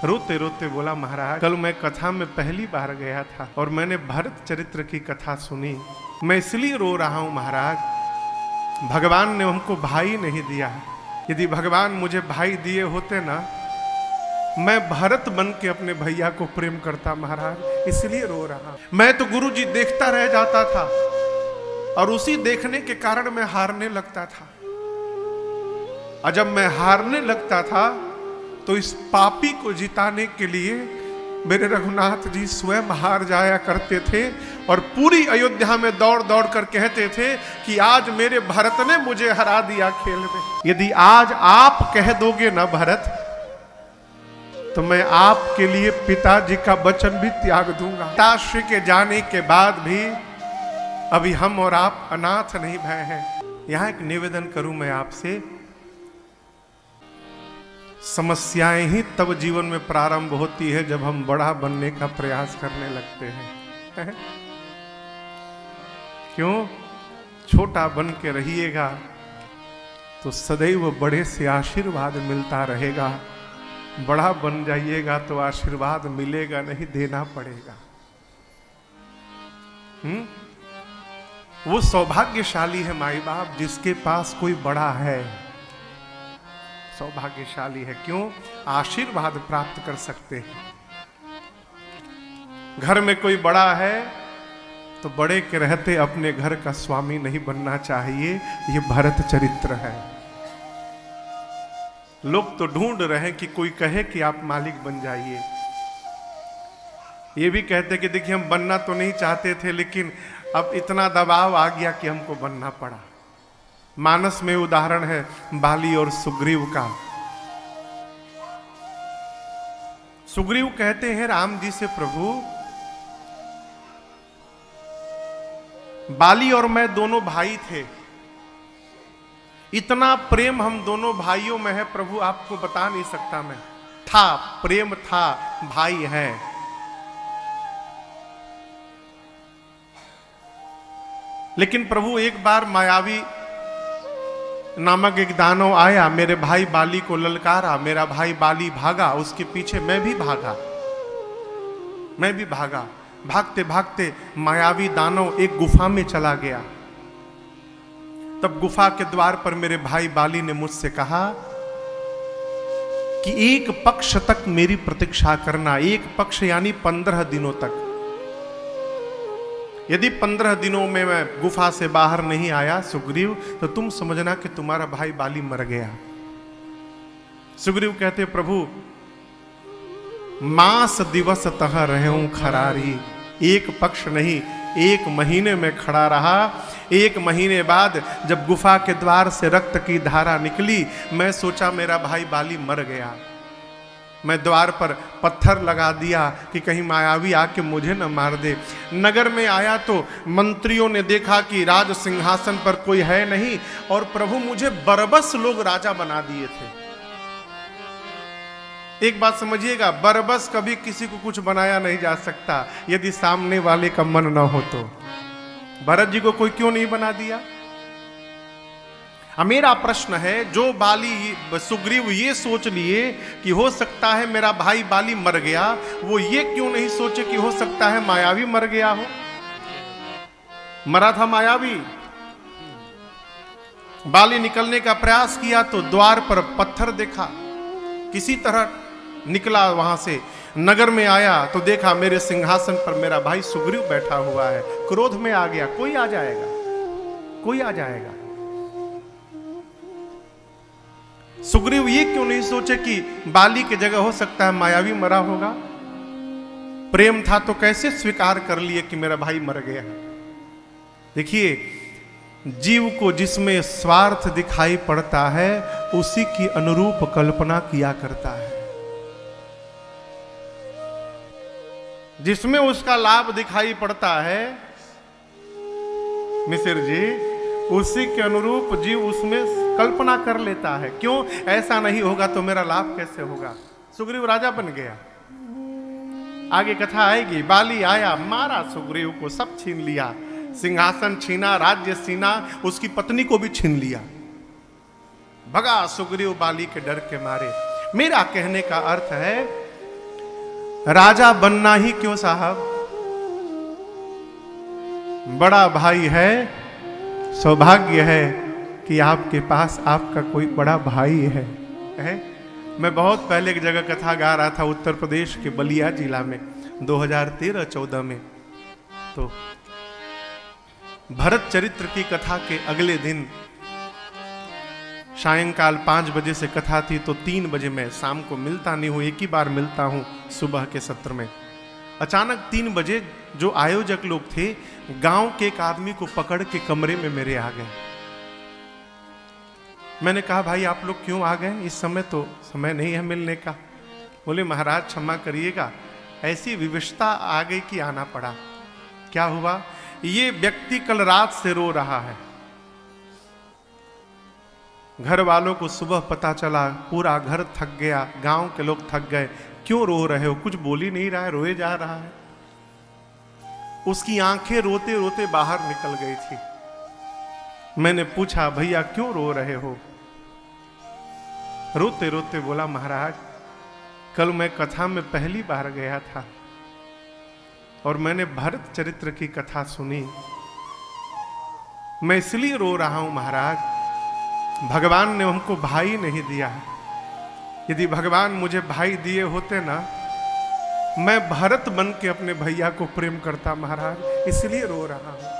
रोते रोते बोला, महाराज कल मैं कथा में पहली बार गया था और मैंने भरत चरित्र की कथा सुनी, मैं इसलिए रो रहा हूं महाराज। भगवान ने हमको भाई नहीं दिया, यदि भगवान मुझे भाई दिए होते ना, मैं भरत बन के अपने भैया को प्रेम करता महाराज, इसलिए रो रहा। मैं तो गुरुजी देखता रह जाता था और उसी देखने के कारण मैं हारने लगता था, और जब मैं हारने लगता था तो इस पापी को जिताने के लिए मेरे रघुनाथ जी स्वयं हार जाया करते थे और पूरी अयोध्या में दौड़ दौड़ कर कहते थे कि आज मेरे भरत ने मुझे हरा दिया खेल में। यदि आज आप कह दोगे ना भरत, तो मैं आपके लिए पिताजी का वचन भी त्याग दूंगा। पिताश्री के जाने के बाद भी अभी हम और आप अनाथ नहीं भय हैं। यहां एक निवेदन करूं मैं आपसे, समस्याएं ही तब जीवन में प्रारंभ होती है जब हम बड़ा बनने का प्रयास करने लगते हैं। क्यों? छोटा बन के रहिएगा तो सदैव बड़े से आशीर्वाद मिलता रहेगा, बड़ा बन जाइएगा तो आशीर्वाद मिलेगा नहीं, देना पड़ेगा। वो सौभाग्यशाली है माई बाप जिसके पास कोई बड़ा है, सौभाग्यशाली है। क्यों? आशीर्वाद प्राप्त कर सकते हैं। घर में कोई बड़ा है तो बड़े के रहते अपने घर का स्वामी नहीं बनना चाहिए, ये भरत चरित्र है। लोग तो ढूंढ रहे हैं कि कोई कहे कि आप मालिक बन जाइए। ये भी कहते कि देखिए हम बनना तो नहीं चाहते थे, लेकिन अब इतना दबाव आ गया कि हमको बनना पड़ा। मानस में उदाहरण है बाली और सुग्रीव का। सुग्रीव कहते हैं राम जी से, प्रभु बाली और मैं दोनों भाई थे, इतना प्रेम हम दोनों भाइयों में है प्रभु, आपको बता नहीं सकता मैं। था, प्रेम था, भाई है। लेकिन प्रभु एक बार मायावी नामक एक दानव आया, मेरे भाई बाली को ललकारा, मेरा भाई बाली भागा, उसके पीछे मैं भी भागा। भागते भागते मायावी दानव एक गुफा में चला गया। तब गुफा के द्वार पर मेरे भाई बाली ने मुझसे कहा कि एक पक्ष तक मेरी प्रतीक्षा करना, एक पक्ष यानी 15 दिनों तक। यदि 15 दिनों में मैं गुफा से बाहर नहीं आया सुग्रीव, तो तुम समझना कि तुम्हारा भाई बाली मर गया। सुग्रीव कहते, प्रभु मास दिवस तह रहूं खरारी, एक पक्ष नहीं 1 महीने में खड़ा रहा। 1 महीने बाद जब गुफा के द्वार से रक्त की धारा निकली, मैं सोचा मेरा भाई बाली मर गया। मैं द्वार पर पत्थर लगा दिया कि कहीं मायावी आके मुझे न मार दे। नगर में आया तो मंत्रियों ने देखा कि राज सिंहासन पर कोई है नहीं, और प्रभु मुझे बरबस लोग राजा बना दिए थे। एक बात समझिएगा, बरबस कभी किसी को कुछ बनाया नहीं जा सकता यदि सामने वाले का मन ना हो तो। भरत जी को कोई क्यों नहीं बना दिया? मेरा प्रश्न है, जो बाली सुग्रीव ये सोच लिए कि हो सकता है मेरा भाई बाली मर गया, वो ये क्यों नहीं सोचे कि हो सकता है मायावी मर गया हो? मरा था मायावी। बाली निकलने का प्रयास किया तो द्वार पर पत्थर देखा, किसी तरह निकला वहां से। नगर में आया तो देखा मेरे सिंहासन पर मेरा भाई सुग्रीव बैठा हुआ है। क्रोध में आ गया, कोई आ जाएगा। सुग्रीव ये क्यों नहीं सोचे कि बाली की जगह हो सकता है मायावी मरा होगा? प्रेम था तो कैसे स्वीकार कर लिए कि मेरा भाई मर गया? देखिए, जीव को जिसमें स्वार्थ दिखाई पड़ता है उसी की अनुरूप कल्पना किया करता है। जिसमें उसका लाभ दिखाई पड़ता है मिसिर जी, उसी के अनुरूप जीव उसमें कल्पना कर लेता है। क्यों? ऐसा नहीं होगा तो मेरा लाभ कैसे होगा? सुग्रीव राजा बन गया। आगे कथा आएगी, बाली आया, मारा सुग्रीव को, सब छीन लिया, सिंहासन छीना, राज्य छीना, उसकी पत्नी को भी छीन लिया। भगा सुग्रीव बाली के डर के मारे। मेरा कहने का अर्थ है राजा बनना ही क्यों साहब, बड़ा भाई है, सौभाग्य है कि आपके पास आपका कोई बड़ा भाई है? मैं बहुत पहले एक जगह कथा गा रहा था उत्तर प्रदेश के बलिया जिला में 2013-14 में। तो भरत चरित्र की कथा के अगले दिन सायंकाल 5 बजे से कथा थी, तो 3 बजे मैं शाम को मिलता नहीं हूं, एक ही बार मिलता हूं सुबह के सत्र में। अचानक 3 बजे जो आयोजक लोग थे गांव के एक आदमी को पकड़ के कमरे में मेरे आ गए। मैंने कहा भाई आप लोग क्यों आ गए, इस समय तो समय नहीं है मिलने का। बोले महाराज क्षमा करिएगा, ऐसी विवशता आ गई कि आना पड़ा। क्या हुआ, ये व्यक्ति कल रात से रो रहा है। घर वालों को सुबह पता चला, पूरा घर थक गया, गांव के लोग थक गए। क्यों रो रहे हो, कुछ बोल ही नहीं रहा है, रोए जा रहा है। उसकी आंखें रोते रोते बाहर निकल गई थी। मैंने पूछा भैया क्यों रो रहे हो? रोते रोते बोला महाराज कल मैं कथा में पहली बार गया था और मैंने भरत चरित्र की कथा सुनी। मैं इसलिए रो रहा हूं महाराज, भगवान ने हमको भाई नहीं दिया। यदि भगवान मुझे भाई दिए होते ना, मैं भरत बन के अपने भैया को प्रेम करता महाराज, इसलिए रो रहा हूं।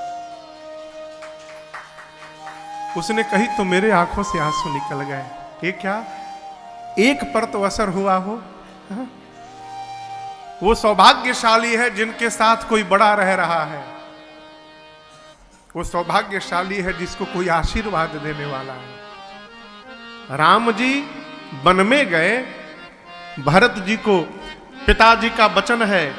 उसने कही तो मेरे आंखों से आंसू निकल गए। ये क्या, एक पर तो असर हुआ हो। हा? वो सौभाग्यशाली है जिनके साथ कोई बड़ा रह रहा है। वो सौभाग्यशाली है जिसको कोई आशीर्वाद देने वाला है। राम जी वन में गए, भरत जी को पिताजी का वचन है,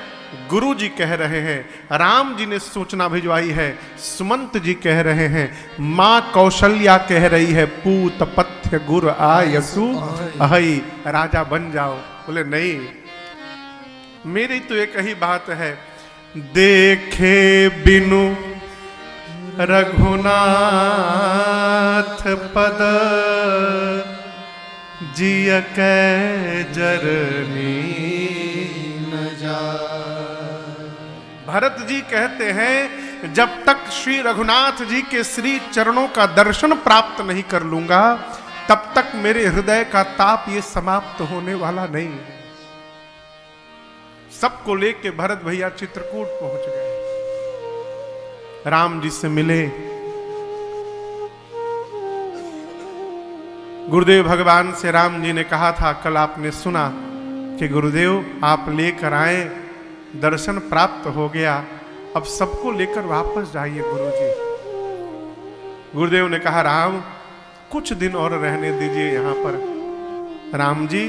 गुरु जी कह रहे हैं, राम जी ने सूचना भिजवाई है, सुमंत जी कह रहे हैं, मां कौशल्या कह रही है, पूत पथ्य गुर आयसु अहई, राजा बन जाओ। बोले नहीं, मेरी तो एक ही बात है, देखे बिनु रघुनाथ पद जिय कै जरनी न जा। भरत जी कहते हैं जब तक श्री रघुनाथ जी के श्री चरणों का दर्शन प्राप्त नहीं कर लूंगा तब तक मेरे हृदय का ताप ये समाप्त होने वाला नहीं है। सबको लेके भरत भैया चित्रकूट पहुंच गए, राम जी से मिले। गुरुदेव भगवान से राम जी ने कहा था, कल आपने सुना कि गुरुदेव आप लेकर आए, दर्शन प्राप्त हो गया, अब सबको लेकर वापस जाइए गुरुजी। गुरुदेव ने कहा राम कुछ दिन और रहने दीजिए यहां पर। राम जी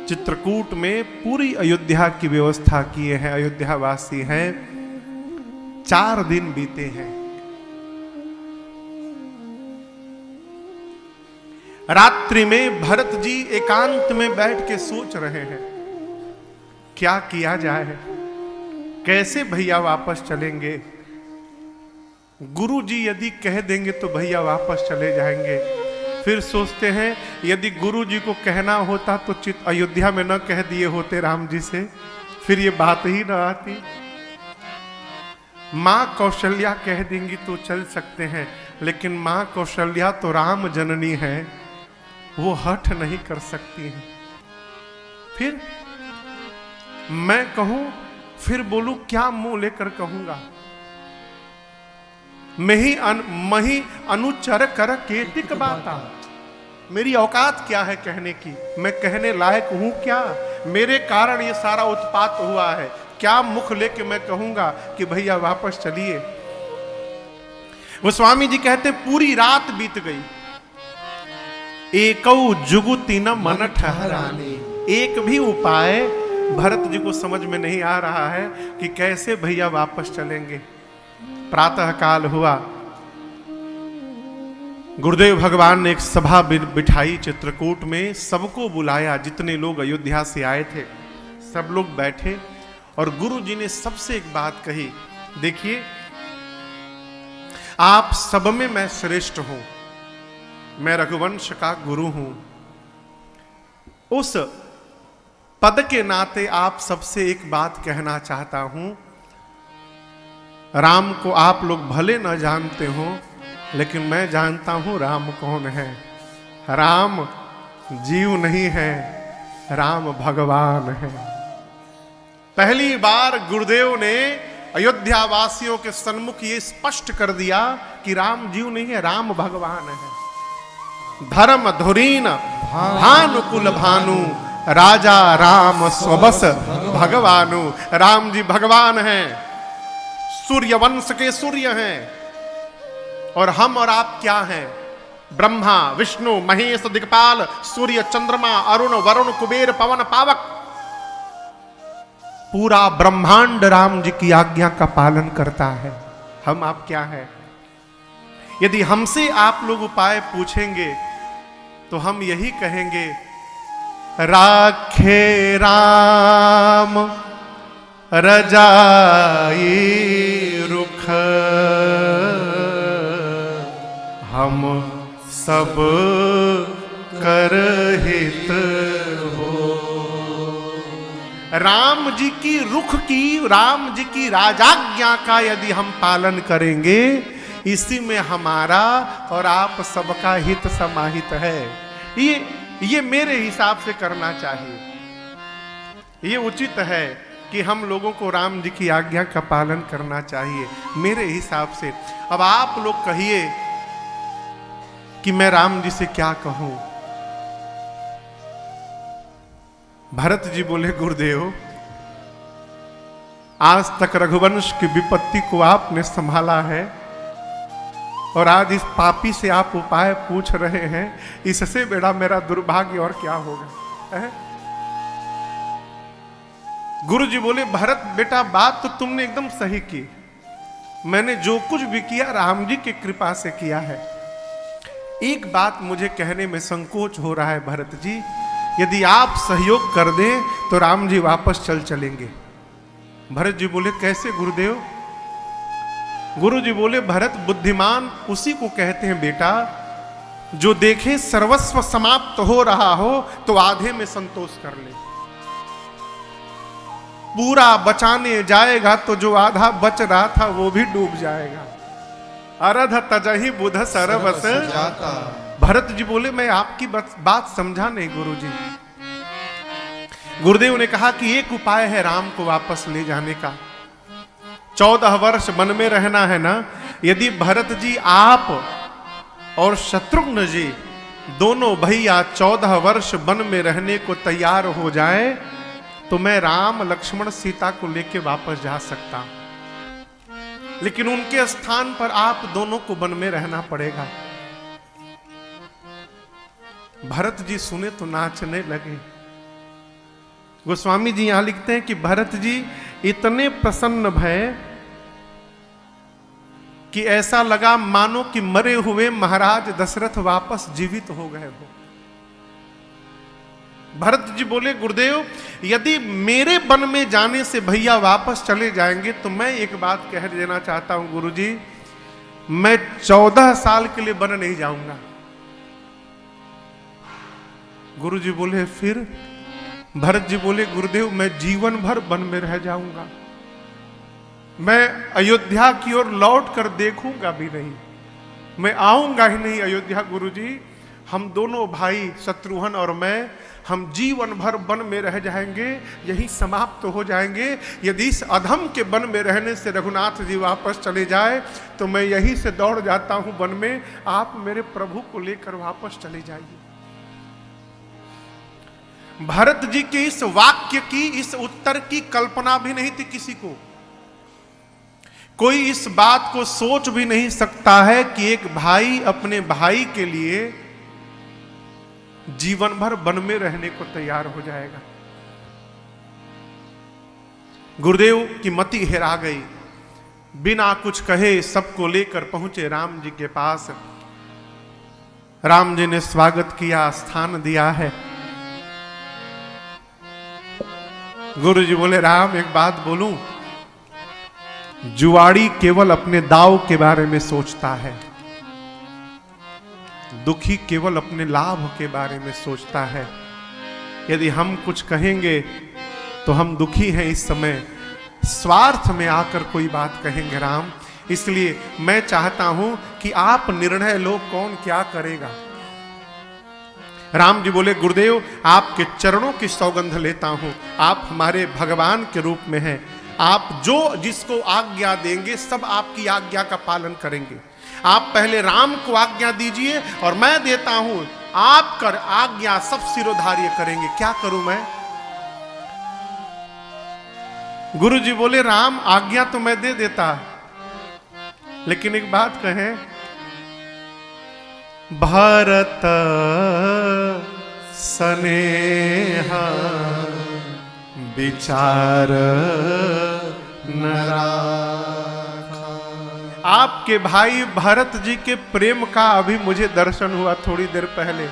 चित्रकूट में पूरी अयोध्या की व्यवस्था किए हैं, अयोध्या वासी हैं। 4 दिन बीते हैं। रात्रि में भरत जी एकांत में बैठ के सोच रहे हैं क्या किया जाए, कैसे भैया वापस चलेंगे। गुरु जी यदि कह देंगे तो भैया वापस चले जाएंगे। फिर सोचते हैं यदि गुरु जी को कहना होता तो अयोध्या में न कह दिए होते राम जी से, फिर ये बात ही न आती। मां कौशल्या कह देंगी तो चल सकते हैं, लेकिन मां कौशल्या तो राम जननी है, वो हठ नहीं कर सकती हैं। फिर मैं कहूं, फिर बोलूं क्या मुंह लेकर कहूंगा। मही अनुचर कर केतिक बाता, मेरी औकात क्या है कहने की, मैं कहने लायक हूं क्या। मेरे कारण ये सारा उत्पात हुआ है, क्या मुख लेके मैं कहूंगा कि भैया वापस चलिए। वो स्वामी जी कहते पूरी रात बीत गई, एकौ जुगुति न मन ठहराने, एक भी उपाय भरत जी को समझ में नहीं आ रहा है कि कैसे भैया वापस चलेंगे। प्रातः काल हुआ, गुरुदेव भगवान ने एक सभा बिठाई चित्रकूट में, सबको बुलाया, जितने लोग अयोध्या से आए थे सब लोग बैठे और गुरु जी ने सबसे एक बात कही, देखिए आप सब में मैं श्रेष्ठ हूं, मैं रघुवंश का गुरु हूं। उस पद के नाते आप सबसे एक बात कहना चाहता हूं। राम को आप लोग भले न जानते हो, लेकिन मैं जानता हूं राम कौन है। राम जीव नहीं है, राम भगवान है। पहली बार गुरुदेव ने अयोध्या वासियों के सन्मुख ये स्पष्ट कर दिया कि राम जीव नहीं है, राम भगवान है। धर्म धुरीन भानुकुल भानु, राजा राम स्वबस भगवानु। राम जी भगवान हैं, सूर्य वंश के सूर्य हैं। और हम और आप क्या हैं? ब्रह्मा विष्णु महेश दिक्पाल, सूर्य चंद्रमा अरुण वरुण कुबेर पवन पावक। पूरा ब्रह्मांड राम जी की आज्ञा का पालन करता है। हम आप क्या है? यदि हमसे आप लोग उपाय पूछेंगे तो हम यही कहेंगे, राखे राम रजाई रुख, हम सब कर हित हो। राम जी की रुख की, राम जी की राजाज्ञा का यदि हम पालन करेंगे, इसी में हमारा और आप सबका हित समाहित है। ये मेरे हिसाब से करना चाहिए। ये उचित है कि हम लोगों को राम जी की आज्ञा का पालन करना चाहिए, मेरे हिसाब से। अब आप लोग कहिए कि मैं राम जी से क्या कहूं। भरत जी बोले, गुरुदेव आज तक रघुवंश की विपत्ति को आपने संभाला है, और आज इस पापी से आप उपाय पूछ रहे हैं, इससे बड़ा मेरा दुर्भाग्य और क्या होगा है? गुरु जी बोले, भरत बेटा बात तो तुमने एकदम सही की। मैंने जो कुछ भी किया राम जी की कृपा से किया है। एक बात मुझे कहने में संकोच हो रहा है भरत जी, यदि आप सहयोग कर दें तो राम जी वापस चलेंगे। भरत जी बोले, कैसे गुरुदेव? गुरु जी बोले, भरत बुद्धिमान उसी को कहते हैं बेटा, जो देखे सर्वस्व समाप्त हो रहा हो तो आधे में संतोष कर ले। पूरा बचाने जाएगा तो जो आधा बच रहा था वो भी डूब जाएगा। अरध तजहि बुध सरवस जाता। भरत जी बोले, मैं आपकी बात समझा नहीं गुरु जी। गुरुदेव ने कहा कि एक उपाय है राम को वापस ले जाने का। 14 वर्ष वन में रहना है ना। यदि भरत जी आप और शत्रुघ्न जी दोनों भैया 14 वर्ष वन में रहने को तैयार हो जाए तो मैं राम लक्ष्मण सीता को लेके वापस जा सकता, लेकिन उनके स्थान पर आप दोनों को वन में रहना पड़ेगा। भरत जी सुने तो नाचने लगे। गोस्वामी जी यहां लिखते हैं कि भरत जी इतने प्रसन्न भय कि ऐसा लगा मानो कि मरे हुए महाराज दशरथ वापस जीवित हो गए हो। भरत जी बोले, गुरुदेव यदि मेरे वन में जाने से भैया वापस चले जाएंगे तो मैं एक बात कह देना चाहता हूं गुरुजी, मैं 14 साल के लिए वन नहीं जाऊंगा। गुरुजी बोले, फिर? भरत जी बोले, गुरुदेव मैं जीवन भर वन में रह जाऊंगा, मैं अयोध्या की ओर लौट कर देखूंगा भी नहीं, मैं आऊंगा ही नहीं अयोध्या। गुरुजी हम दोनों भाई शत्रुघ्न और मैं, हम जीवन भर वन में रह जाएंगे, यही समाप्त हो जाएंगे। यदि इस अधम के वन में रहने से रघुनाथ जी वापस चले जाए तो मैं यहीं से दौड़ जाता हूं वन में, आप मेरे प्रभु को लेकर वापस चले जाइए। भरत जी के इस वाक्य की, इस उत्तर की कल्पना भी नहीं थी किसी को। कोई इस बात को सोच भी नहीं सकता है कि एक भाई अपने भाई के लिए जीवन भर वन में रहने को तैयार हो जाएगा। गुरुदेव की मति हेरा गई, बिना कुछ कहे सबको लेकर पहुंचे राम जी के पास। राम जी ने स्वागत किया, स्थान दिया है। गुरु जी बोले, राम एक बात बोलूं, जुआड़ी केवल अपने दाव के बारे में सोचता है, दुखी केवल अपने लाभ के बारे में सोचता है। यदि हम कुछ कहेंगे तो हम दुखी हैं इस समय, स्वार्थ में आकर कोई बात कहेंगे राम, इसलिए मैं चाहता हूं कि आप निर्णय लो कौन क्या करेगा। राम जी बोले गुरुदेव आपके चरणों की सौगंध लेता हूं, आप हमारे भगवान के रूप में हैं, आप जो जिसको आज्ञा देंगे सब आपकी आज्ञा का पालन करेंगे। आप पहले राम को आज्ञा दीजिए और मैं देता हूं, आप कर आज्ञा सब सिरोधार्य करेंगे। क्या करूं मैं? गुरु जी बोले राम आज्ञा तो मैं दे देता, लेकिन एक बात कहें, भारत स्नेहा विचार न राखा। आपके भाई भरत जी के प्रेम का अभी मुझे दर्शन हुआ थोड़ी देर पहले,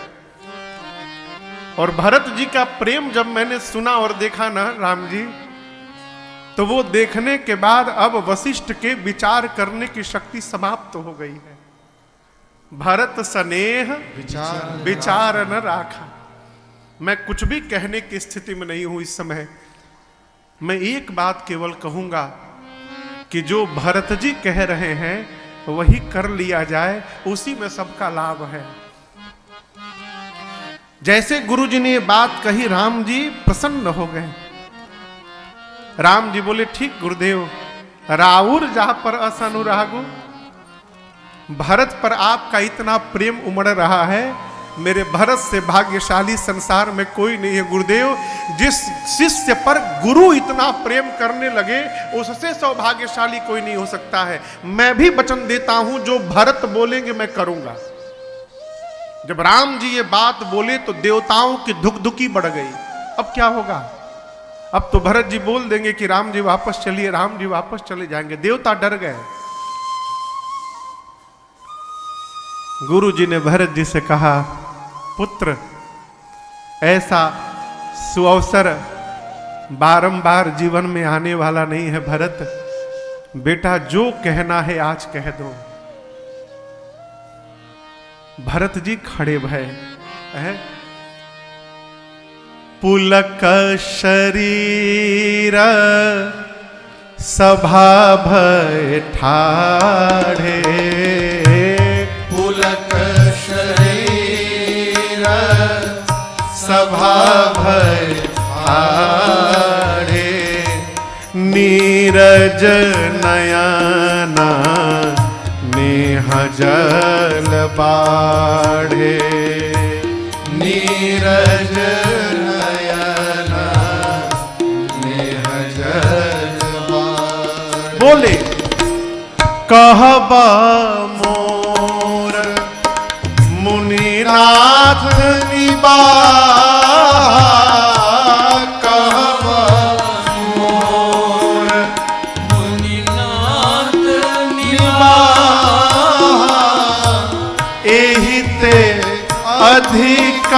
और भरत जी का प्रेम जब मैंने सुना और देखा ना राम जी, तो वो देखने के बाद अब वशिष्ठ के विचार करने की शक्ति समाप्त हो गई है। भरत स्नेह विचार न राखा। मैं कुछ भी कहने की स्थिति में नहीं हूं इस समय। मैं एक बात केवल कहूंगा कि जो भरत जी कह रहे हैं वही कर लिया जाए, उसी में सबका लाभ है। जैसे गुरु जी ने बात कही राम जी प्रसन्न हो गए। राम जी बोले ठीक गुरुदेव, राउर जहां पर असनुरागो, भरत पर आपका इतना प्रेम उमड़ रहा है, मेरे भरत से भाग्यशाली संसार में कोई नहीं है गुरुदेव। जिस शिष्य पर गुरु इतना प्रेम करने लगे उससे सौभाग्यशाली कोई नहीं हो सकता है। मैं भी वचन देता हूं जो भरत बोलेंगे मैं करूंगा। जब राम जी ये बात बोले तो देवताओं की धुकधुकी बढ़ गई। अब क्या होगा? अब तो भरत जी बोल देंगे कि राम जी वापस चलिए, राम जी वापस चले जाएंगे। देवता डर गए। गुरु जी ने भरत जी से कहा, पुत्र ऐसा सुअवसर बारंबार जीवन में आने वाला नहीं है भरत। बेटा जो कहना है आज कह दो। भरत जी खड़े भय है। पुलक शरीर सभा भय ठाढ़े, पुलक शरीर सभा भय ठाढ़े, नीरज नयना नेह जल बाढ़े, नीरज बोले कहबा मोर मुनिनाथ निबा, कहबा मोर मुनिनाथ निबा, एहि ते अधिक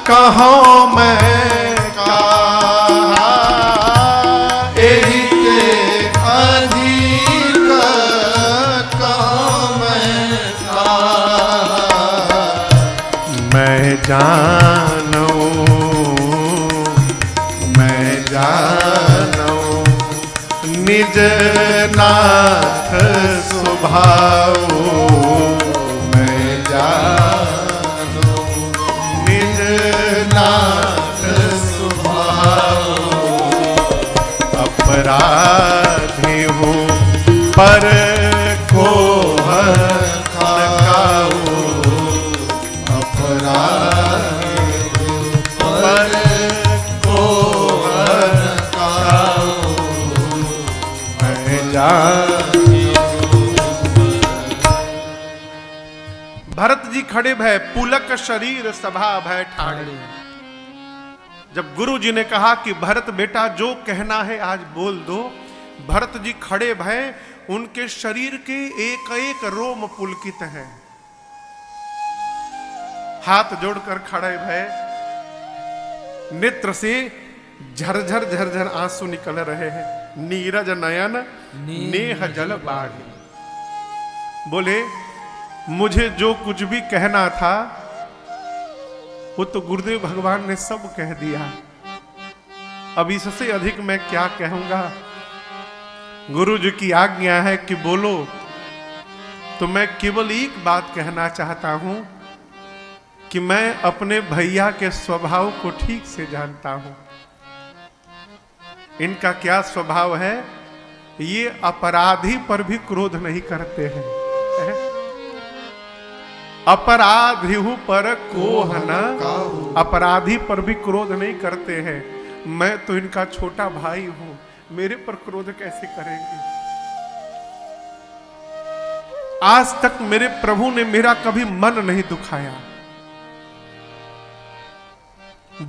कहो मैं जानू, मैं जानू निज नाथ स्वभाव, मैं जानू निज नाथ स्वभाव, अपराधी हूँ पर को भरत जी खड़े भय, पुलक शरीर सभा भय ठाड़े। जब गुरु जी ने कहा कि भरत बेटा जो कहना है आज बोल दो, भरत जी खड़े भय, उनके शरीर के एक एक रोम पुलकित है। हाथ जोड़कर खड़े भय, नेत्र से झरझर झरझर आंसू निकल रहे हैं। नीरज नयन नेह जल बाढ़े। बोले मुझे जो कुछ भी कहना था वो तो गुरुदेव भगवान ने सब कह दिया। अब इससे अधिक मैं क्या कहूंगा। गुरु जी की आज्ञा है कि बोलो, तो मैं केवल एक बात कहना चाहता हूं कि मैं अपने भैया के स्वभाव को ठीक से जानता हूं। इनका क्या स्वभाव है, ये अपराधी पर भी क्रोध नहीं करते हैं। अपराधी पर कोह न, अपराधी पर भी क्रोध नहीं करते हैं। मैं तो इनका छोटा भाई हूं, मेरे पर क्रोध कैसे करेंगे। आज तक मेरे प्रभु ने मेरा कभी मन नहीं दुखाया।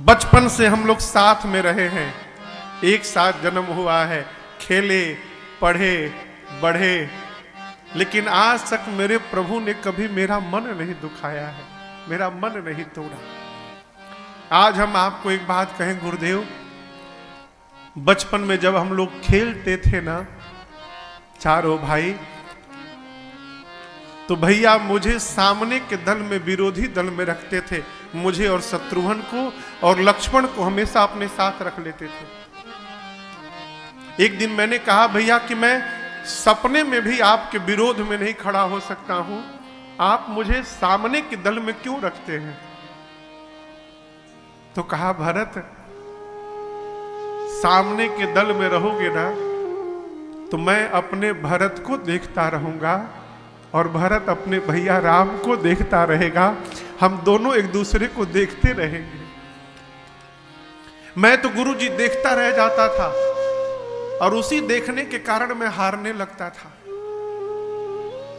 बचपन से हम लोग साथ में रहे हैं, एक साथ जन्म हुआ है, खेले पढ़े बढ़े, लेकिन आज तक मेरे प्रभु ने कभी मेरा मन नहीं दुखाया है, मेरा मन नहीं तोड़ा। आज हम आपको एक बात कहें गुरुदेव, बचपन में जब हम लोग खेलते थे ना चारों भाई, तो भैया मुझे सामने के दल में, विरोधी दल में रखते थे। मुझे और शत्रुघ्न को और लक्ष्मण को हमेशा अपने साथ रख लेते थे। एक दिन मैंने कहा भैया कि मैं सपने में भी आपके विरोध में नहीं खड़ा हो सकता हूं, आप मुझे सामने के दल में क्यों रखते हैं। तो कहा भरत, सामने के दल में रहोगे ना तो मैं अपने भरत को देखता रहूंगा और भरत अपने भैया राम को देखता रहेगा, हम दोनों एक दूसरे को देखते रहेंगे। मैं तो गुरुजी देखता रह जाता था और उसी देखने के कारण मैं हारने लगता था।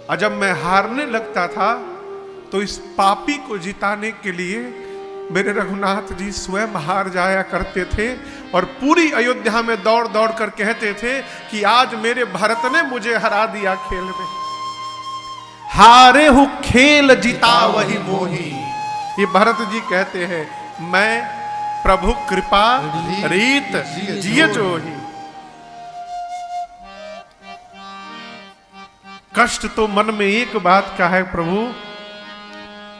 और जब मैं हारने लगता था तो इस पापी को जिताने के लिए मेरे रघुनाथ जी स्वयं हार जाया करते थे और पूरी अयोध्या में दौड़ दौड़ कर कहते थे कि आज मेरे भरत ने मुझे हरा दिया खेल में। हारे हूं खेल जीता वही मोही, ये भरत जी कहते हैं। मैं प्रभु कृपा रीत जिये जोही। कष्ट तो मन में एक बात का है प्रभु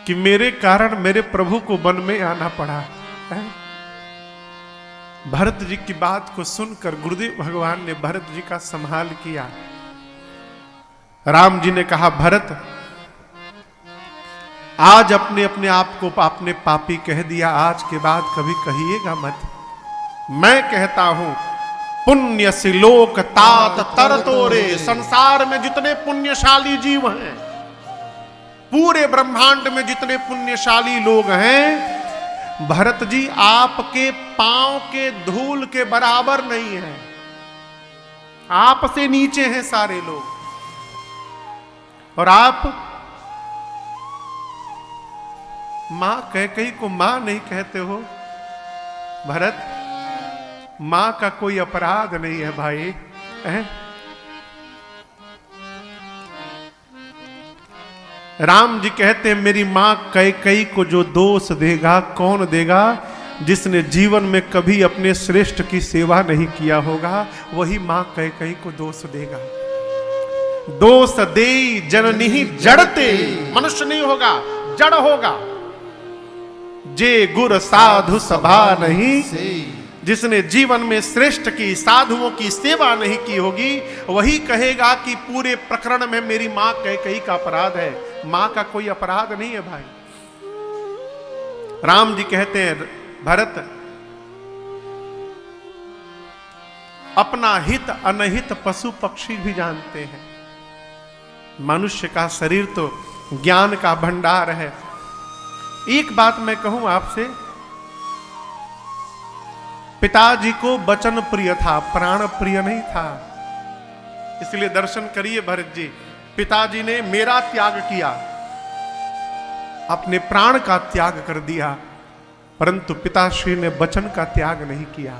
कि मेरे कारण मेरे प्रभु को वन में आना पड़ा है। भरत जी की बात को सुनकर गुरुदेव भगवान ने भरत जी का संभाल किया। राम जी ने कहा भरत, आज अपने अपने आप को आपने पापी कह दिया, आज के बाद कभी कहिएगा मत। मैं कहता हूं पुण्य से लोक तात तर तोरे। संसार में जितने पुण्यशाली जीव हैं, पूरे ब्रह्मांड में जितने पुण्यशाली लोग हैं, भरत जी आपके पांव के धूल के बराबर नहीं है। आपसे नीचे हैं सारे लोग। और आप मां कैकेयी को मां नहीं कहते हो। भरत, मां का कोई अपराध नहीं है भाई। राम जी कहते हैं मेरी मां कैकेयी को जो दोष देगा, कौन देगा? जिसने जीवन में कभी अपने श्रेष्ठ की सेवा नहीं किया होगा, वही मां कैकेयी को दोष देगा। दोष दे जननी जड़ते, मनुष्य नहीं होगा, जड़ होगा। जे गुर साधु सभा नहीं, जिसने जीवन में श्रेष्ठ की, साधुओं की सेवा नहीं की होगी, वही कहेगा कि पूरे प्रकरण में मेरी मां कैकेयी का अपराध है। मां का कोई अपराध नहीं है भाई। राम जी कहते हैं भरत, अपना हित अनहित पशु पक्षी भी जानते हैं। मनुष्य का शरीर तो ज्ञान का भंडार है। एक बात मैं कहूं आपसे, पिताजी को वचन प्रिय था, प्राण प्रिय नहीं था। इसलिए दर्शन करिए भरत जी, पिताजी ने मेरा त्याग किया, अपने प्राण का त्याग कर दिया, परंतु पिताश्री ने वचन का त्याग नहीं किया।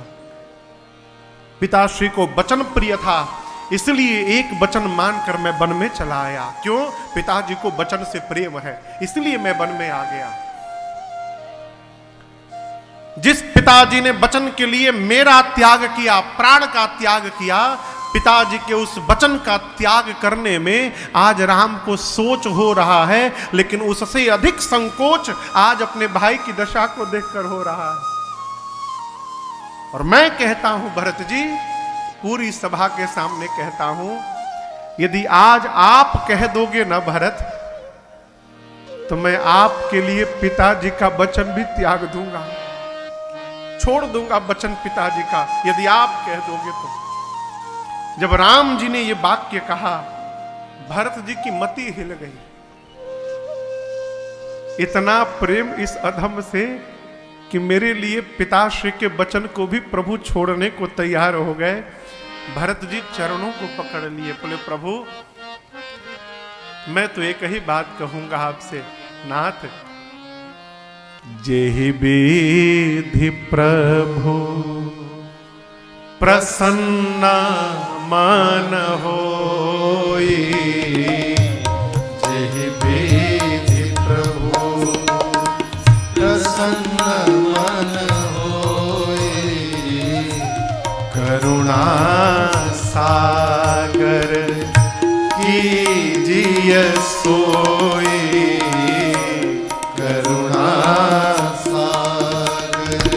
पिताश्री को वचन प्रिय था, इसलिए एक वचन मानकर मैं वन में चला आया। क्यों? पिताजी को वचन से प्रेम है, इसलिए मैं वन में आ गया। जिस पिताजी ने वचन के लिए मेरा त्याग किया, प्राण का त्याग किया, पिताजी के उस वचन का त्याग करने में आज राम को सोच हो रहा है, लेकिन उससे अधिक संकोच आज अपने भाई की दशा को देखकर हो रहा है। और मैं कहता हूं भरत जी, पूरी सभा के सामने कहता हूं, यदि आज आप कह दोगे ना भरत, तो मैं आपके लिए पिताजी का वचन भी त्याग दूंगा, छोड़ दूंगा वचन पिताजी का, यदि आप कह दोगे तो। जब राम जी ने यह वाक्य कहा, भरत जी की मति हिल गई। इतना प्रेम इस अधम से कि मेरे लिए पिताश्री के वचन को भी प्रभु छोड़ने को तैयार हो गए। भरत जी चरणों को पकड़ लिए, बोले प्रभु मैं तो एक ही बात कहूंगा आपसे, नाथ जेहि विधि प्रभु प्रसन्न मन होई, जेहि विधि प्रभु प्रसन्न मन होई, करुणा सागर कीजिए सोई, करुणा सागर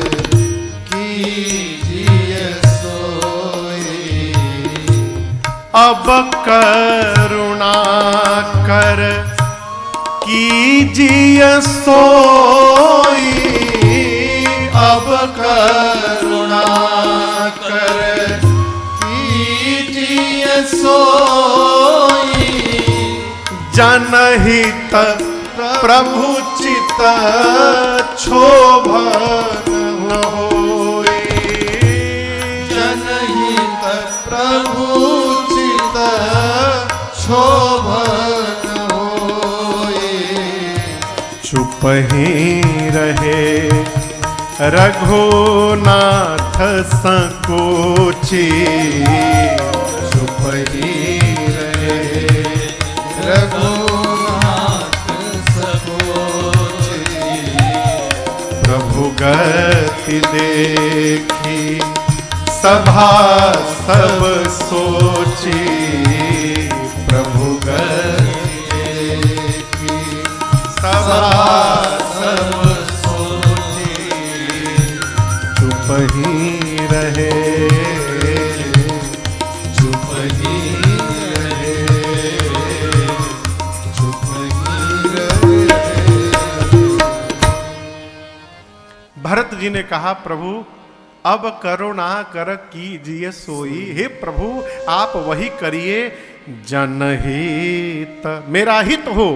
कीजिए सोई, अब करुणा कर कीजिए सोई, अब करुणा कर कीजिए सोई, जनहित प्रभु चित क्षोभन होई, जनहित प्रभु चित क्षोभन होई, चुप ही रहे रघुनाथ संकोची, चुप ही रहे रघुनाथ संकोची, प्रभु गति देखी सभा सब सोची, प्रभु गति देखी सभा सब ही रहे, चुप ही रहे, चुप ही रहे। भरत जी ने कहा प्रभु अब करुणा कर कीजिए सोई, हे प्रभु आप वही करिए जनहित, मेरा हित हो,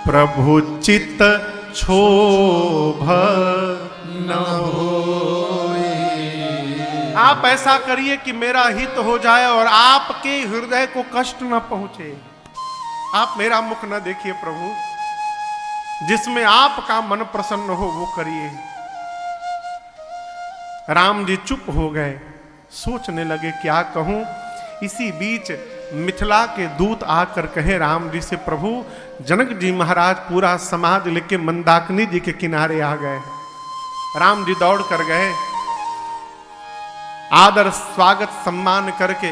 प्रभु चित्त क्षोभ न होई, आप ऐसा करिए कि मेरा हित हो जाए और आपके हृदय को कष्ट न पहुंचे। आप मेरा मुख न देखिए प्रभु, जिसमें आपका मन प्रसन्न हो वो करिए। राम जी चुप हो गए, सोचने लगे क्या कहूं। इसी बीच मिथिला के दूत आकर कहे राम जी से, प्रभु जनक जी महाराज पूरा समाज लेके मंदाकिनी जी के किनारे आ गए। राम जी दौड़ कर गए, आदर स्वागत सम्मान करके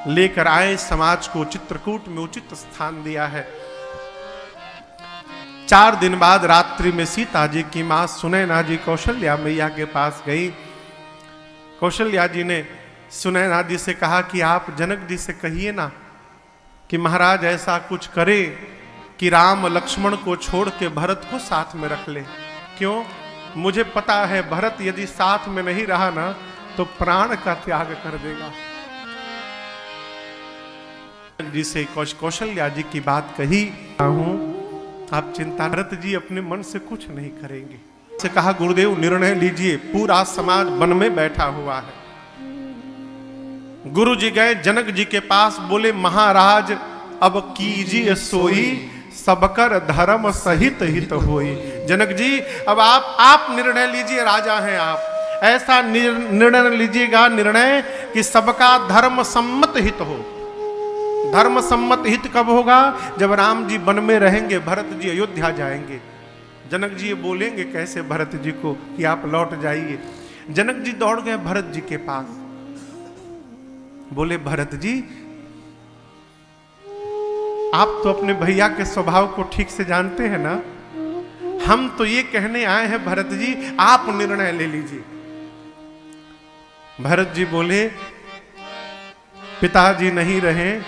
लेकर आए, समाज को चित्रकूट में उचित स्थान दिया है। 4 दिन बाद रात्रि में सीता जी की मां सुनैना जी कौशल्या मैया के पास गई। कौशल्या जी ने सुनैना जी से कहा कि आप जनक जी से कहिए ना कि महाराज ऐसा कुछ करे कि राम लक्ष्मण को छोड़ के भरत को साथ में रख ले। क्यों? मुझे पता है भरत यदि साथ में नहीं रहा ना तो प्राण का त्याग कर देगा। जिसे कौशल्या जी की बात कही हूं, आप चिंता, भरत जी अपने मन से कुछ नहीं करेंगे। से कहा गुरुदेव निर्णय लीजिए, पूरा समाज वन में बैठा हुआ है। गुरु जी गए जनक जी के पास, बोले महाराज अब कीजिए सोई, सबकर धर्म सहित हित होई। जनक जी अब आप निर्णय लीजिए, राजा हैं आप, ऐसा निर्णय लीजिएगा निर्णय कि सबका धर्म सम्मत हित हो। धर्म सम्मत हित कब होगा? जब राम जी वन में रहेंगे, भरत जी अयोध्या जाएंगे। जनक जी ये बोलेंगे कैसे भरत जी को कि आप लौट जाइए। जनक जी दौड़ गए भरत जी के पास। बोले भरत जी, आप तो अपने भैया के स्वभाव को ठीक से जानते हैं ना, हम तो ये कहने आए हैं भरत जी, आप निर्णय ले लीजिए। भरत जी बोले, पिताजी नहीं रहे,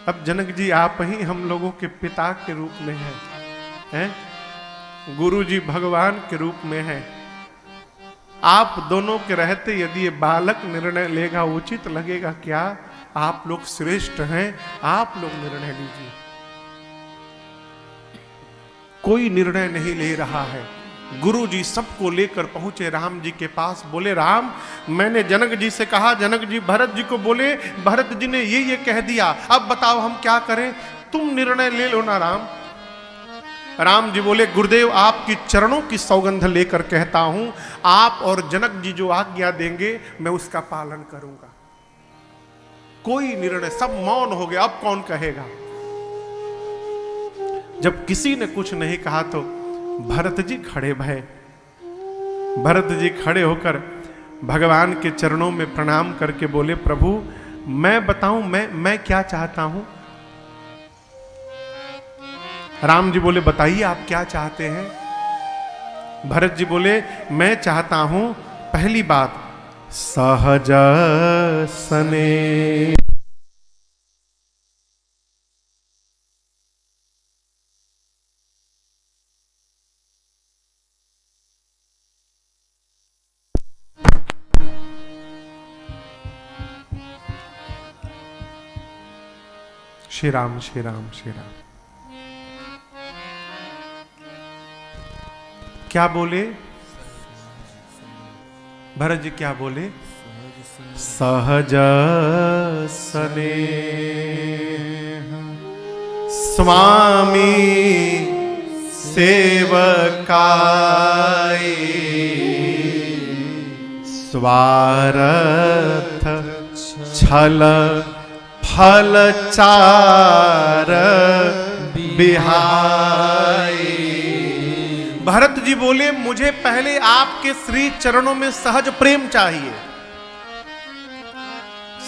अब जनक जी आप ही हम लोगों के पिता के रूप में हैं, गुरु जी भगवान के रूप में हैं। आप दोनों के रहते यदि ये बालक निर्णय लेगा उचित लगेगा क्या? आप लोग श्रेष्ठ हैं, आप लोग निर्णय लीजिए। कोई निर्णय नहीं ले रहा है। गुरु जी सबको लेकर पहुंचे राम जी के पास। बोले राम, मैंने जनक जी से कहा, जनक जी भरत जी को बोले, भरत जी ने ये कह दिया, अब बताओ हम क्या करें? तुम निर्णय ले लो ना राम। राम जी बोले, गुरुदेव आपकी चरणों की सौगंध लेकर कहता हूं, आप और जनक जी जो आज्ञा देंगे मैं उसका पालन करूंगा। कोई निर्णय, सब मौन हो गया। अब कौन कहेगा? जब किसी ने कुछ नहीं कहा तो भरत जी खड़े भये। भरत जी खड़े होकर भगवान के चरणों में प्रणाम करके बोले, प्रभु मैं बताऊं मैं क्या चाहता हूं? राम जी बोले, बताइए आप क्या चाहते हैं? भरत जी बोले, मैं चाहता हूं पहली बात सहज सने। श्री राम श्री राम श्री राम। क्या बोले भरत जी? क्या बोले? सहज सने स्वामी सेवकाई स्वार्थ छल फल चार बिहाई। भरत जी बोले, मुझे पहले आपके श्री चरणों में सहज प्रेम चाहिए।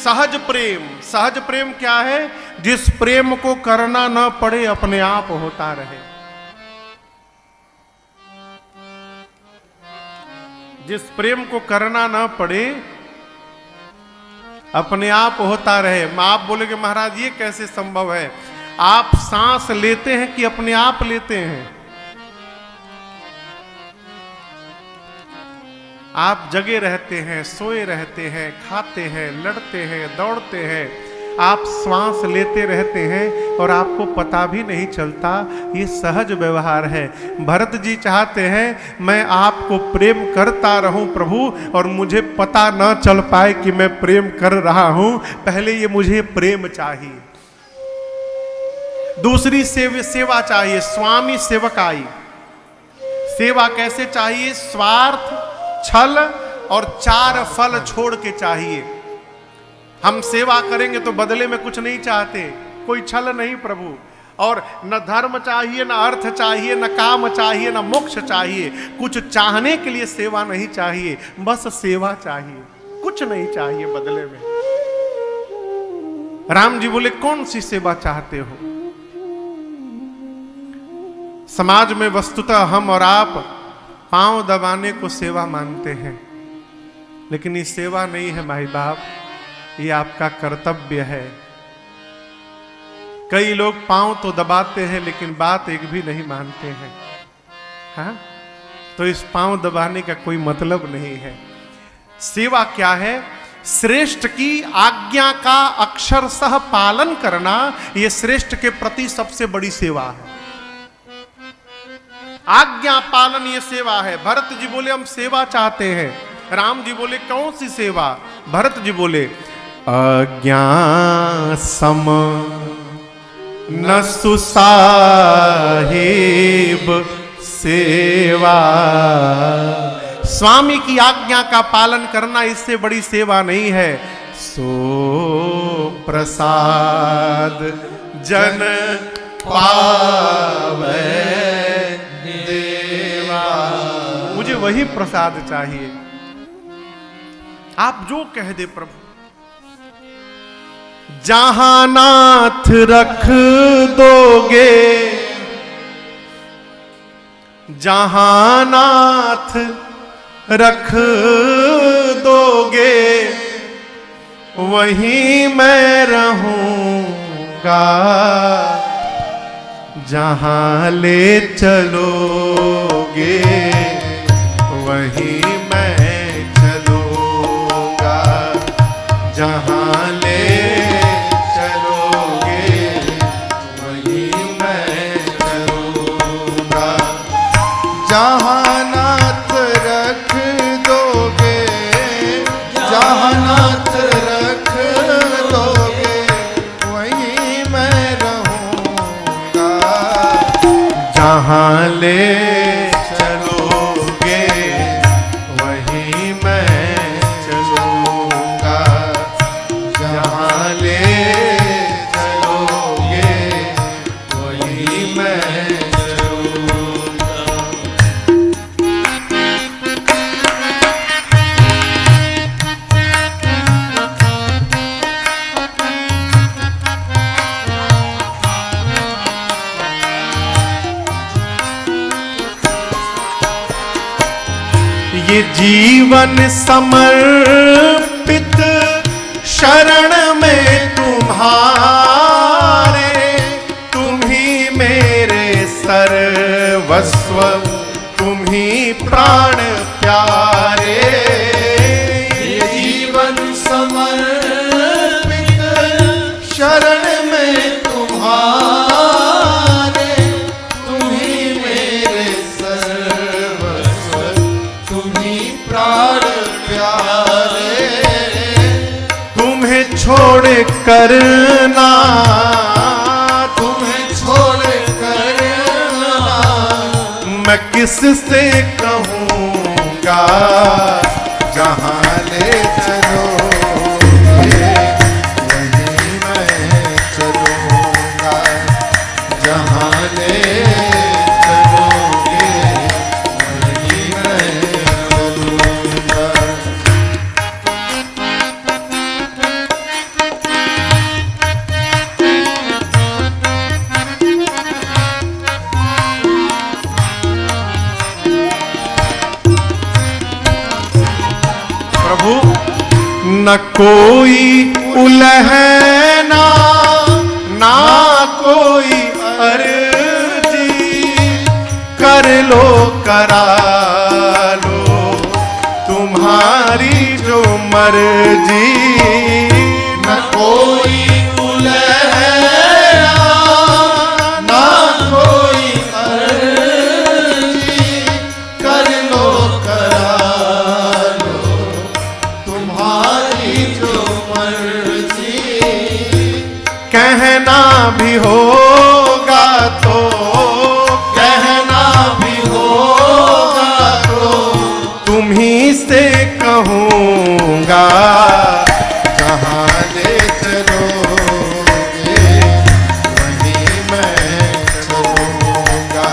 सहज प्रेम। सहज प्रेम क्या है? जिस प्रेम को करना न पड़े, अपने आप होता रहे। जिस प्रेम को करना न पड़े, अपने आप होता रहे। आप बोलेगे महाराज ये कैसे संभव है? आप सांस लेते हैं कि अपने आप लेते हैं? आप जगे रहते हैं, सोए रहते हैं, खाते हैं, लड़ते हैं, दौड़ते हैं, आप श्वास लेते रहते हैं और आपको पता भी नहीं चलता। ये सहज व्यवहार है। भरत जी चाहते हैं मैं आपको प्रेम करता रहूं प्रभु, और मुझे पता न चल पाए कि मैं प्रेम कर रहा हूं। पहले ये मुझे प्रेम चाहिए। दूसरी सेवा चाहिए, स्वामी सेवकाई। सेवा कैसे चाहिए? स्वार्थ, छल और चार फल छोड़ के चाहिए। हम सेवा करेंगे तो बदले में कुछ नहीं चाहते, कोई छल नहीं प्रभु। और न धर्म चाहिए, न अर्थ चाहिए, न काम चाहिए, न मोक्ष चाहिए। कुछ चाहने के लिए सेवा नहीं चाहिए, बस सेवा चाहिए, कुछ नहीं चाहिए बदले में। राम जी बोले, कौन सी सेवा चाहते हो? समाज में वस्तुतः हम और आप पांव दबाने को सेवा मानते हैं, लेकिन ये सेवा नहीं है माई बाप, ये आपका कर्तव्य है। कई लोग पांव तो दबाते हैं लेकिन बात एक भी नहीं मानते हैं। हाँ? तो इस पांव दबाने का कोई मतलब नहीं है। सेवा क्या है? श्रेष्ठ की आज्ञा का अक्षरशः पालन करना, यह श्रेष्ठ के प्रति सबसे बड़ी सेवा है। आज्ञा पालन ये सेवा है। भरत जी बोले हम सेवा चाहते हैं। राम जी बोले कौन सी सेवा? भरत जी बोले आज्ञा सम न सुसाहिब सेवा। स्वामी की आज्ञा का पालन करना इससे बड़ी सेवा नहीं है। सो प्रसाद जन पावे देवा। मुझे वही प्रसाद चाहिए, आप जो कह दे प्रभु। जहां नाथ रख दोगे, जहां नाथ रख दोगे, वहीं मैं रहूंगा। जहां ले चलोगे, वहीं मैं चलूंगा। जहां ले चलोगे, वहीं मैं चलूंगा। जहां नाथ रख दोगे, जहां नाथ रख दोगे, वहीं मैं रहूंगा। जहां ले चलोगे, वहीं मैं चलूंगा। जहां ले चलोगे, वहीं मैं चलूंगा। ये जीवन समर्पित शरण में तुम्हारे, तुम ही मेरे सर्वस्व, तुम ही प्राण प्यारे। ये जीवन समर्पित शरण में तुम्हारे, तुम ही मेरे सर्वस्व, तुम ही प्राण प्यारे। तुम्हें छोड़ कर ना, तुम्हें छोड़ कर ना, मैं किससे कहूँगा। जहाँ ले चलोगे, वहीं मैं चलूँगा। जहाँ ले चलोगे, वहीं मैं चलूँगा। प्रभु न कोई उलहना, ना कोई अर्जी, कर लो करा लो तुम्हारी जो मर्जी। न कोई उलहना, ना कोई अर्जी, कर लो करा लो तुम्हारी जो मर्जी। कहना भी होगा तो, कहना भी होगा तो, तुम ही से कहूँगा। जहाँ ले चलोगे, वहीं मैं चलूँगा।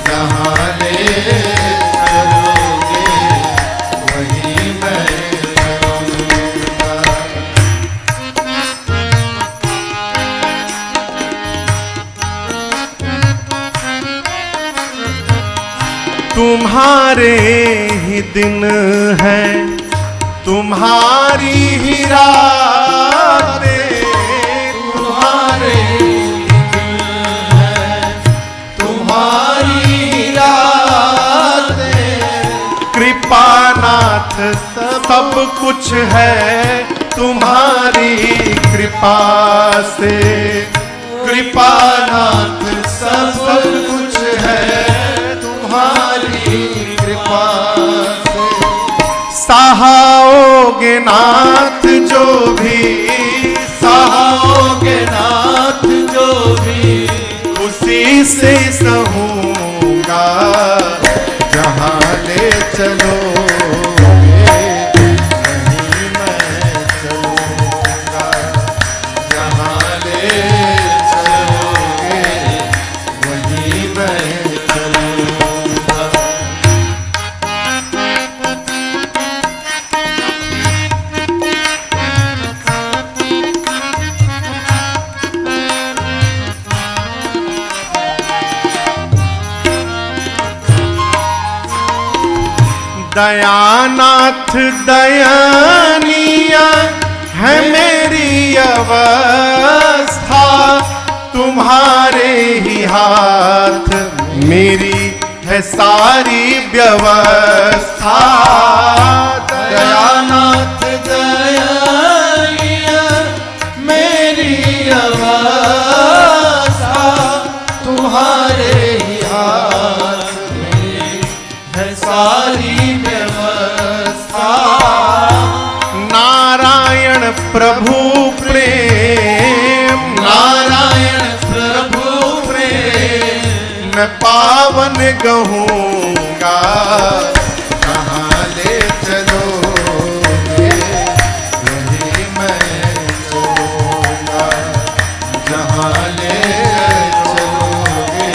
जहाँ ले चलोगे, वहीं मैं चलूँगा। तुम्हारे ही दिन है, तुम्हारी ही रातें, तुम्हारे ही दिन है, तुम्हारी ही रातें। कृपानाथ सब कुछ है तुम्हारी कृपा से। कृपानाथ सब कुछ है तुम्हारी कृपा से। सहाओगे नाथ जो भी, सहाओगे नाथ जो भी, उसी से सहूँगा। जहाँ ले चलोगे, वहीं मैं चलूँगा। जहाँ ले चलोगे, वहीं मैं चलूँगा। दयानाथ दयानिया है मेरी अवस्था, तुम्हारे ही हाथ मेरी है सारी व्यवस्था। दयानाथ दयानिया मेरी अवस्था, तुम्हारे ही हाथ में है सारी व्यवस्था। नारायण प्रभु प्रेम, नारायण प्रभु प्रेम, मैं पावन कहूँगा, कहाँ ले चलोगे वहीं मैं चलूँगा, जहाँ ले चलोगे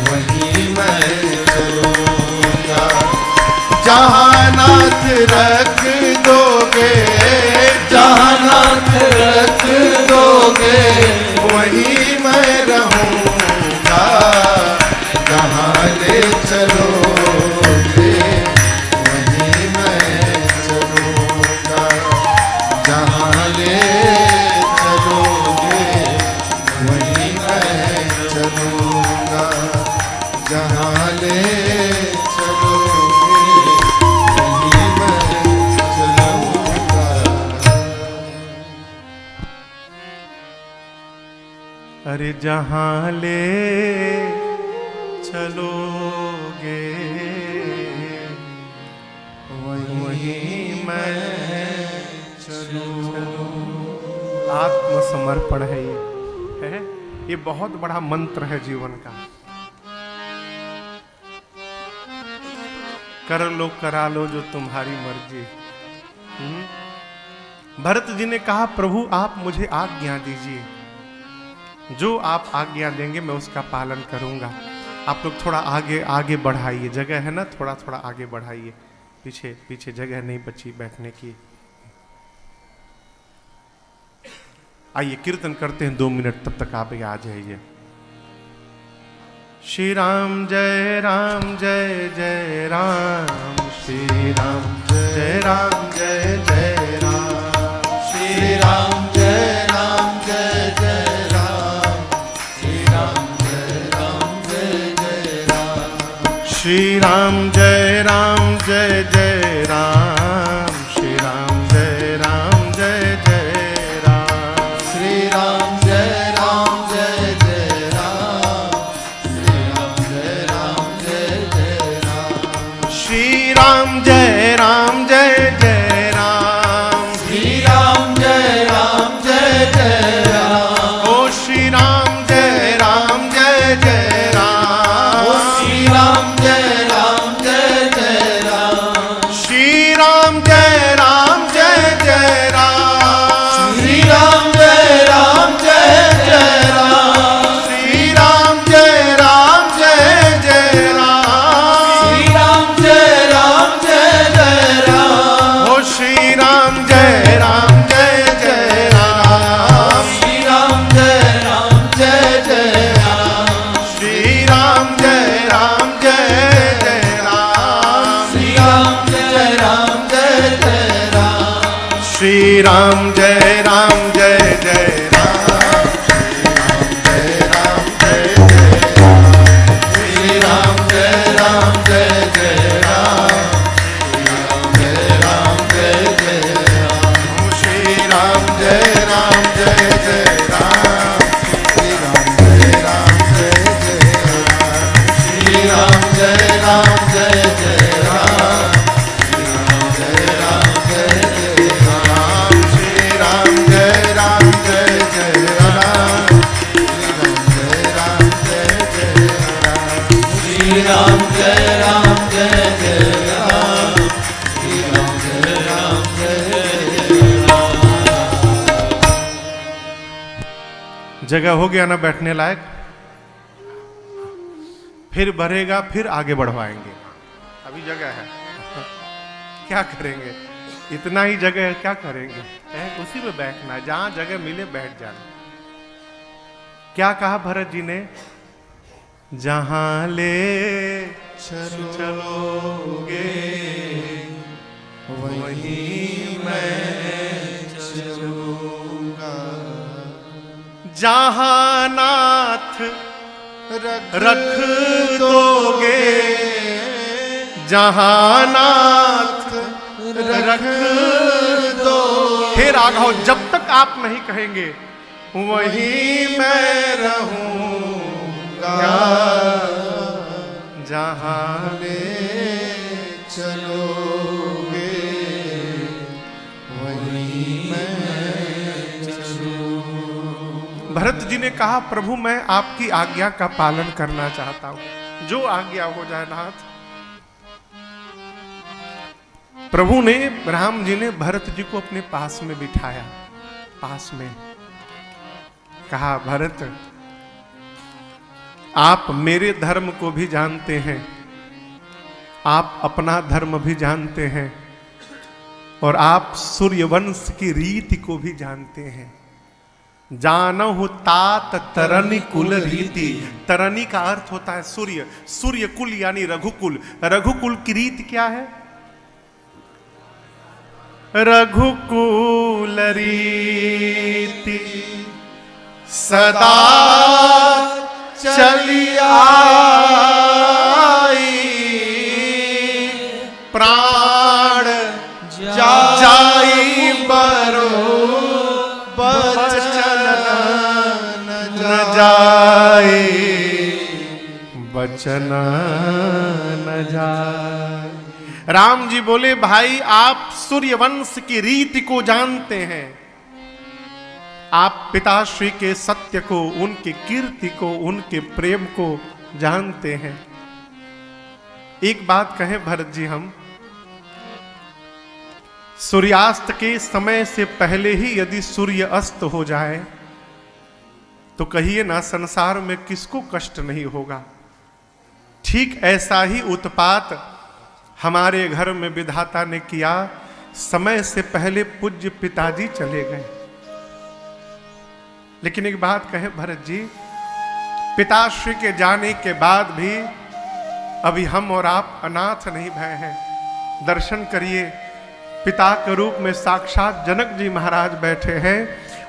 वहीं मैं चलूँगा। जहाँ नाथ रख दोगे, जहाँ नाथ रख दोगे वहीं मैं रहूँगा, जहाँ ले चलोगे वहीं मैं चलूँगा, जहाँ ले चलोगे वहीं मैं चलूँगा, जहाँ ले चलोगे वहीं मैं चलूँगा। अरे जहाँ ले चलोगे वहीं मैं चलूँ। आत्मसमर्पण है ये ये बहुत बड़ा मंत्र है जीवन का। कर लो करा लो जो तुम्हारी मर्जी। भरत जी ने कहा प्रभु आप मुझे आज्ञा दीजिए, जो आप आज्ञा देंगे मैं उसका पालन करूंगा। आप लोग थोड़ा आगे आगे बढ़ाइए, जगह है ना, थोड़ा थोड़ा आगे बढ़ाइए, पीछे पीछे जगह नहीं बची बैठने की। आइए कीर्तन करते हैं 2 मिनट, तब तक आप आ जाइए। श्री राम जय जय राम, श्री राम जय जय राम, श्री राम जय जय राम, श्री राम जय जय राम, श्री राम जय जय राम, श्री राम जय जय राम, श्री राम जय जय राम, श्री राम जय जय राम, श्री राम जय जय राम, श्री राम जय जय राम, ओ श्री राम जय जय राम, ओ श्री राम जय जय राम, श्री राम जय जय राम, श्री राम जय जय राम, श्री राम जय जय राम, श्री राम जय जय राम, ओ श्री राम जय जय राम, श्री राम जय जय राम, श्री राम जय जय राम, श्री राम जय जय राम, श्री राम जय जय राम, श्री राम जय जय राम, श्री राम जय जय राम, श्री राम जय जय राम, श्री राम जय जय राम, श्री राम जय जय राम, जगह हो गया ना बैठने लायक, फिर भरेगा, फिर आगे बढ़वाएंगे। अभी जगह है, क्या करेंगे, इतना ही जगह है, क्या करेंगे, उसी में बैठना, जहां जगह मिले बैठ जाना। क्या कहा भरत जी ने, जहां ले चलोगे वहीं मैं चलूंगा। जहाँ नाथ रख दोगे, जहाँ नाथ रख दो। हे राघव, जब तक आप नहीं कहेंगे वहीं मैं रहूंगा। जहाँ ले चलोगे वहीं मैं चलूंगा। भरत जी ने कहा, प्रभु मैं आपकी आज्ञा का पालन करना चाहता हूं, जो आज्ञा हो जाए नाथ। प्रभु ने, राम जी ने भरत जी को अपने पास में बिठाया, पास में कहा, भरत आप मेरे धर्म को भी जानते हैं, आप अपना धर्म भी जानते हैं, और आप सूर्यवंश की रीति को भी जानते हैं। जानहु तात तरनी कुल रीति। तरनी का अर्थ होता है सूर्य, सूर्य कुल यानी रघुकुल। रघुकुल की रीति क्या है? रघुकुल रीति सदा चली आई, प्राण जाई बरो बचन न जाए, बचन न जाए। राम जी बोले, भाई आप सूर्यवंश की रीति को जानते हैं, आप पिताश्री के सत्य को, उनके कीर्ति को, उनके प्रेम को जानते हैं। एक बात कहें भरत जी, हम सूर्यास्त के समय से पहले ही यदि सूर्य अस्त हो जाए तो कहिए ना, संसार में किसको कष्ट नहीं होगा। ठीक ऐसा ही उत्पात हमारे घर में विधाता ने किया। समय से पहले पूज्य पिताजी चले गए। लेकिन एक बात कहें भरत जी, पिताश्री के जाने के बाद भी अभी हम और आप अनाथ नहीं भय हैं। दर्शन करिए, पिता के रूप में साक्षात जनक जी महाराज बैठे हैं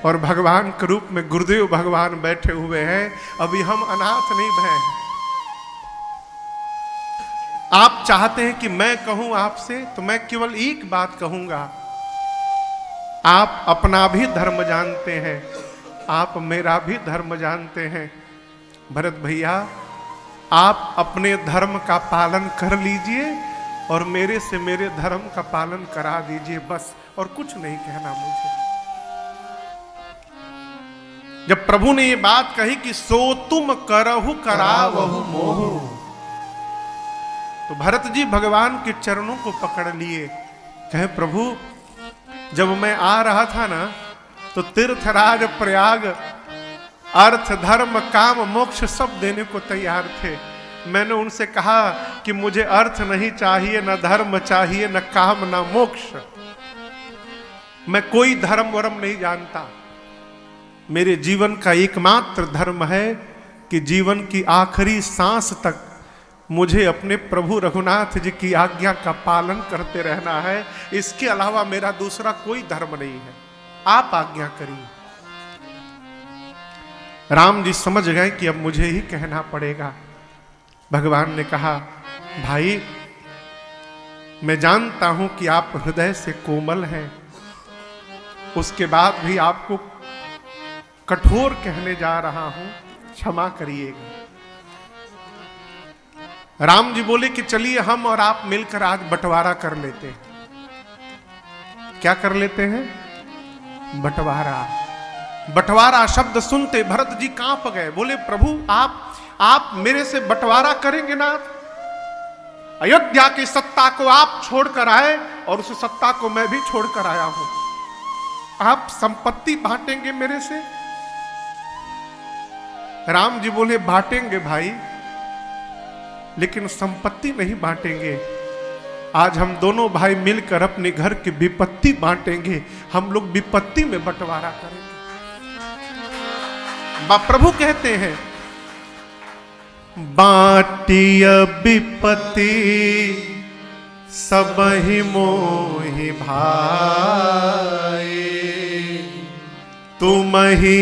और भगवान के रूप में गुरुदेव भगवान बैठे हुए हैं। अभी हम अनाथ नहीं भय हैं। आप चाहते हैं कि मैं कहूं आपसे, तो मैं केवल एक बात कहूंगा, आप अपना भी धर्म जानते हैं, आप मेरा भी धर्म जानते हैं। भरत भैया, आप अपने धर्म का पालन कर लीजिए और मेरे से मेरे धर्म का पालन करा दीजिए, बस, और कुछ नहीं कहना मुझे। जब प्रभु ने ये बात कही कि सो तुम करहु करावहु मोहु, तो भरत जी भगवान के चरणों को पकड़ लिए। कहे, प्रभु जब मैं आ रहा था ना, तो तीर्थराज प्रयाग अर्थ धर्म काम मोक्ष सब देने को तैयार थे। मैंने उनसे कहा कि मुझे अर्थ नहीं चाहिए, न धर्म चाहिए, न काम, न मोक्ष। मैं कोई धर्म वरम नहीं जानता। मेरे जीवन का एकमात्र धर्म है कि जीवन की आखिरी सांस तक मुझे अपने प्रभु रघुनाथ जी की आज्ञा का पालन करते रहना है। इसके अलावा मेरा दूसरा कोई धर्म नहीं है। आप आज्ञा करिए। राम जी समझ गए कि अब मुझे ही कहना पड़ेगा। भगवान ने कहा, भाई मैं जानता हूं कि आप हृदय से कोमल हैं, उसके बाद भी आपको कठोर कहने जा रहा हूं, क्षमा करिएगा। राम जी बोले कि चलिए हम और आप मिलकर आज बंटवारा कर लेते हैं। क्या कर लेते हैं? बंटवारा। बंटवारा शब्द सुनते भरत जी कांप गए। बोले, प्रभु आप मेरे से बंटवारा करेंगे ना? अयोध्या की सत्ता को आप छोड़कर आए और उस सत्ता को मैं भी छोड़कर आया हूं। आप संपत्ति बांटेंगे मेरे से? राम जी बोले, बांटेंगे भाई, लेकिन संपत्ति नहीं बांटेंगे। आज हम दोनों भाई मिलकर अपने घर की विपत्ति बांटेंगे। हम लोग विपत्ति में बंटवारा करेंगे। प्रभु कहते हैं, बाटिय विपत्ति सबहि मोहि भाई, तुम ही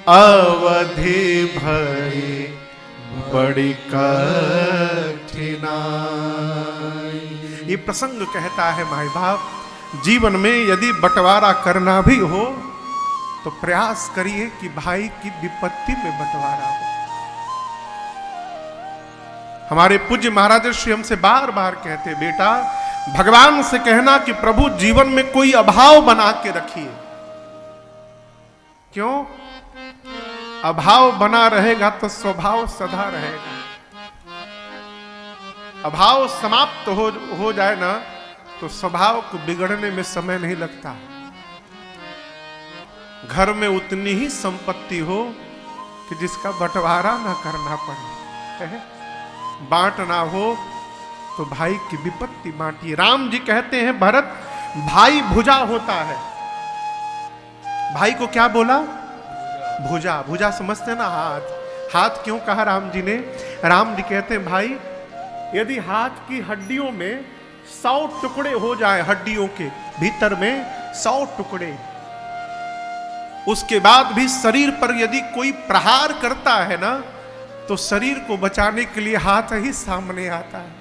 अवधि भई बड़ी कठिनाई। ये प्रसंग कहता है माई बाप, जीवन में यदि बंटवारा करना भी हो तो प्रयास करिए कि भाई की विपत्ति में बंटवारा हो। हमारे पूज्य महाराज श्री हमसे बार बार कहते, बेटा भगवान से कहना कि प्रभु जीवन में कोई अभाव बना के रखिए। क्यों? अभाव बना रहेगा तो स्वभाव सदा रहेगा। अभाव समाप्त हो जाए ना तो स्वभाव को बिगड़ने में समय नहीं लगता। घर में उतनी ही संपत्ति हो कि जिसका बंटवारा ना करना पड़े, बांटना हो तो भाई की विपत्ति बांटिए। राम जी कहते हैं भरत भाई भुजा होता है। भाई को क्या बोला? भुजा। भुजा समझते ना? हाथ। हाथ क्यों कहा राम जी ने? राम जी कहते हैं भाई यदि हाथ की हड्डियों में 100 टुकड़े हो जाए, हड्डियों के भीतर में 100 टुकड़े, उसके बाद भी शरीर पर यदि कोई प्रहार करता है ना तो शरीर को बचाने के लिए हाथ ही सामने आता है।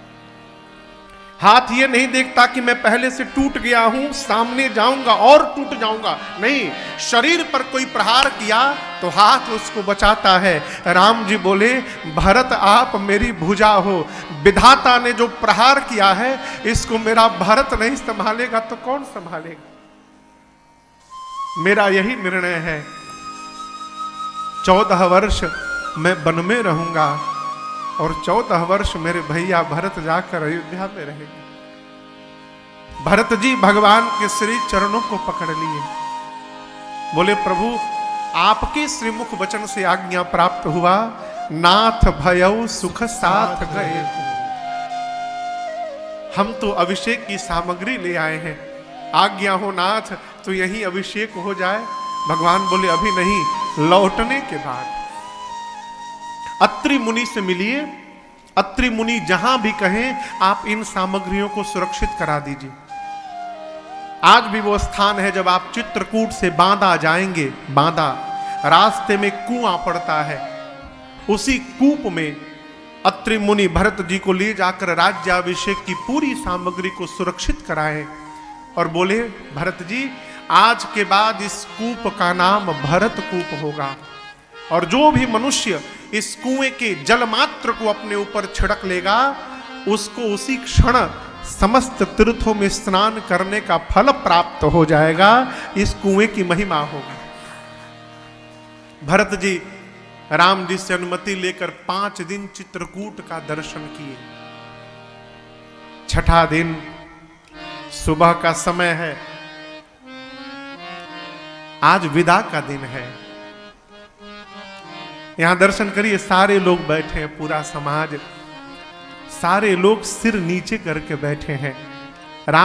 हाथ ये नहीं देखता कि मैं पहले से टूट गया हूं, सामने जाऊंगा और टूट जाऊंगा, नहीं, शरीर पर कोई प्रहार किया तो हाथ उसको बचाता है। राम जी बोले भरत आप मेरी भुजा हो, विधाता ने जो प्रहार किया है इसको मेरा भरत नहीं संभालेगा तो कौन संभालेगा? मेरा यही निर्णय है, 14 वर्ष मैं वन में रहूंगा और 14 वर्ष मेरे भैया भरत जाकर अयोध्या में रहेंगे। भरत जी भगवान के श्री चरणों को पकड़ लिए, बोले प्रभु आपके श्रीमुख वचन से आज्ञा प्राप्त हुआ, नाथ भयउ सुख साथ गए। हम तो अभिषेक की सामग्री ले आए हैं, आज्ञा हो नाथ तो यही अभिषेक हो जाए। भगवान बोले अभी नहीं, लौटने के बाद। अत्रि मुनि से मिलिए, अत्रि मुनि जहां भी कहें आप इन सामग्रियों को सुरक्षित करा दीजिए। आज भी वो स्थान है जब आप चित्रकूट से बांदा जाएंगे, बांदा रास्ते में कुआं पड़ता है, उसी कूप में अत्रि मुनि भरत जी को ले जाकर राज्याभिषेक की पूरी सामग्री को सुरक्षित कराए और बोले भरत जी आज के बाद इस कूप का नाम भरत कूप होगा और जो भी मनुष्य इस कुएं के जल मात्र को अपने ऊपर छिड़क लेगा उसको उसी क्षण समस्त तीर्थों में स्नान करने का फल प्राप्त हो जाएगा। इस कुएं की महिमा होगी। भरत जी राम जी से अनुमति लेकर 5 दिन चित्रकूट का दर्शन किए। 6ठा दिन सुबह का समय है, आज विदा का दिन है। यहां दर्शन करिए, सारे लोग बैठे हैं, पूरा समाज, सारे लोग सिर नीचे करके बैठे हैं।